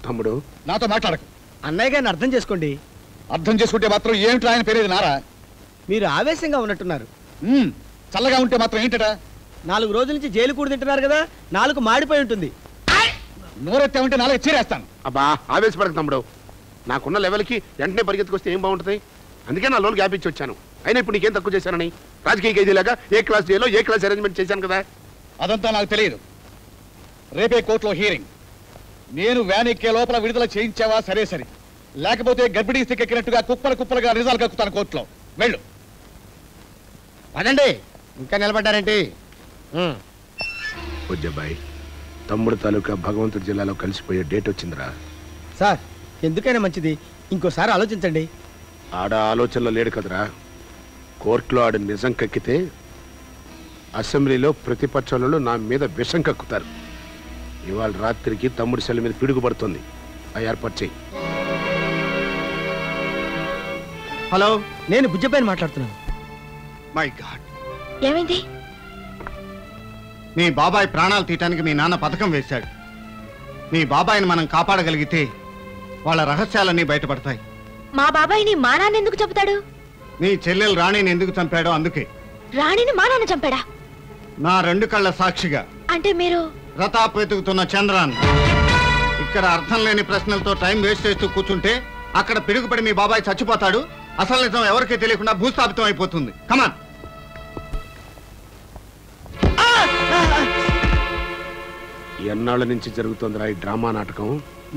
తమ్ముడు నాతో మాట్లాడకు. అన్నయ్య గారిని అర్థం చేసుకోండి. అర్థం చేసుకుంటే మాత్రం ఏమిటి ఆయన పేరేది నారా? మీరు ఆవేశంగా ఉన్నట్టున్నారు. చల్లగా ఉంటే మాత్రం ఏంటట? 4 రోజుల నుంచి జైలు కూడి తింటున్నారు కదా, 4 మాడిపోయి ఉంటుంది. నోరెత్తామంటే 4 చీరేస్తాను. అబ్బా ఆవేశపడక తమ్ముడు. నాకున్న లెవెల్కి వెంటనే పరిగెత్తుకొస్తే ఏం బాగుంటుంది. అందుకే నా లోన్ గ్యాప్ ఇచ్చి వచ్చాను. అయినా ఇప్పుడు నీకేం తక్కువ చేశానని రాజకీయ ఖైదీలాగా ఏ క్లాస్ జైలో ఏ క్లాస్ అరేంజ్మెంట్ చేశాను కదా. అదంతా నాకు తెలియదు. రేపే కోర్టులో హీరింగ్. నేను వ్యాన్ ఎక్కే లోపల విడుదల చేయించావా సరే సరే, లేకపోతే గర్భిణీ ఎక్కినట్టుగా కుప్పలుగా నిజాలు కక్కుతాను కోర్టులో. వెళ్ళు. పదండి, ఇంకా నిలబడ్డారేంటి? వజ్జబాయ్, తమ్ముడు తాలూకా భగవంతుడి జిల్లాలో కలిసిపోయే డేట్ వచ్చిందిరా. సార్ ఎందుకైనా మంచిది ఇంకోసారి ఆలోచించండి. ఆడ ఆలోచనలో లేడు కదరా. కోర్టులో ఆడు నిజం కక్కితే అసెంబ్లీలో ప్రతిపక్షాలలో నా మీద విషం కక్కుతారు. ఇవాళ రాత్రికి తమ్ముడి సెల మీద పిడుగుపడుతుంది. ఆ ఏర్పాటు చెయ్యి. హలో, నేను బుజ్జపైన మాట్లాడుతున్నాను. మై గాడ్, ఏమైంది? మీ బాబాయ్ ప్రాణాలు తీయటానికి మీ నాన్న పథకం వేశాడు. మీ బాబాయిని మనం కాపాడగలిగితే వాళ్ళ రహస్యాలన్నీ బయటపడతాయి. మా బాబాయిని మా నాన్న ఎందుకు చంపుతాడు? నీ చెల్లెలు రాణిని ఎందుకు చంపాడో అందుకే. రాణిని మా నాన్న చంపాడా? నా 2 కళ్ళ సాక్షిగా. అంటే మీరు ప్రతాప్ వెతుకుతున్న చంద్రాన్. ఇక్కడ అర్థం లేని ప్రశ్నలతో టైం వేస్ట్ చేస్తూ కూర్చుంటే అక్కడ పిడుగుపడి మీ బాబాయ్ చచ్చిపోతాడు. అసలు నిజం ఎవరికీ తెలియకుండా భూస్థాపితం అయిపోతుంది. కమాన్. ఎన్నాళ్ళ నుంచి జరుగుతుందిరా ఈ డ్రామా నాటకం?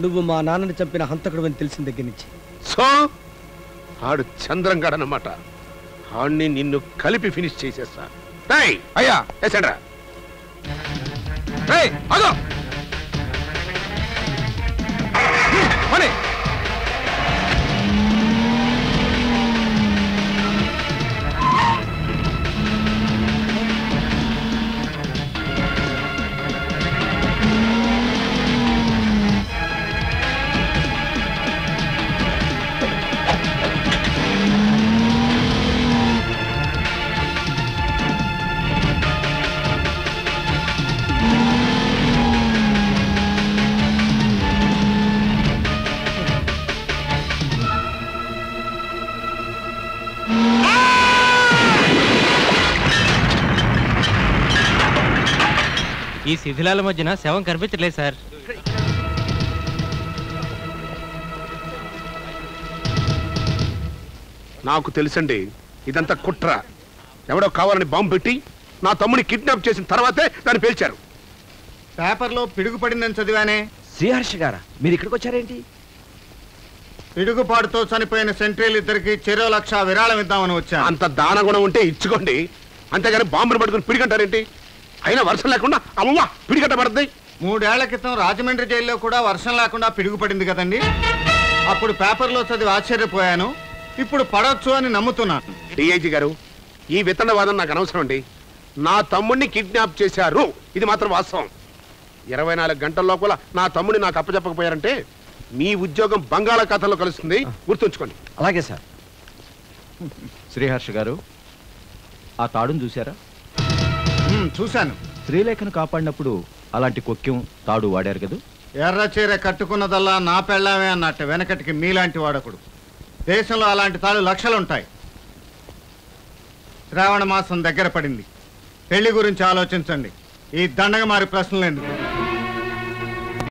నువ్వు మా నాన్నని చంపిన హంతకుడు అని తెలిసిన దగ్గర నుంచి. సో ఆడు చంద్రంగాడనమాట. ఆడిని నిన్ను కలిపి ఫినిష్ చేసేస్తా. అయ్యా వేసండ్రా. అదో ఈ శిథిలాల మధ్యన శవం కనిపించట్లేదు సార్. నాకు తెలుసండి, ఇదంతా కుట్ర. ఎవడో కావాలని బాంబు పెట్టి నా తమ్ముని కిడ్నాప్ చేసిన తర్వాతే దాన్ని పేల్చారు. పేపర్లో పిడుగు పడిందని చదివానే. శ్రీహర్ష గారా, మీరు ఇక్కడికి వచ్చారేంటి? పిడుగుపాటుతో చనిపోయిన సెంట్రీలు ఇద్దరికి చెరో 1,00,000 విరాళం ఇద్దామని వచ్చా. అంత దానగుణం ఉంటే ఇచ్చుకోండి, అంతేగాని బాంబును పట్టుకుని పిడిగంటారేంటి? అయినా వర్షం లేకుండా అవ్వ పిడిగట్ట పడుతుంది. 3 ఏళ్ల క్రితం రాజమండ్రి జైల్లో కూడా వర్షం లేకుండా పిడుగు పడింది కదండి. అప్పుడు పేపర్లో చదివి ఆశ్చర్యపోయాను. ఇప్పుడు పడొచ్చు అని నమ్ముతున్నాను. డిఐజీ గారు, ఈ విత్తనవాదం నాకు అనవసరం అండి. నా తమ్ముడిని కిడ్నాప్ చేశారు, ఇది మాత్రం వాస్తవం. 24 గంటల లోపల నా తమ్ముడిని నాకు అప్పచెప్పకపోయారంటే మీ ఉద్యోగం బంగాళాఖాతంలో కలుస్తుంది, గుర్తుంచుకోండి. అలాగే సార్. శ్రీహర్ష గారు, ఆ తాడును చూశారా? చూశాను. శ్రీలేఖను కాపాడినప్పుడు అలాంటి కొక్యం తాడు వాడారు కదా. ఎర్ర చీర కట్టుకున్నదల్లా నా పెళ్ళామే అన్నట్టు వెనకటికి మీలాంటి వాడకుడు. దేశంలో అలాంటి తాళ్ళు లక్షలుంటాయి. శ్రావణ మాసం దగ్గర పడింది. పెళ్లి గురించి ఆలోచించండి. ఈ దండగ మారి ప్రశ్నలు ఎందుకు?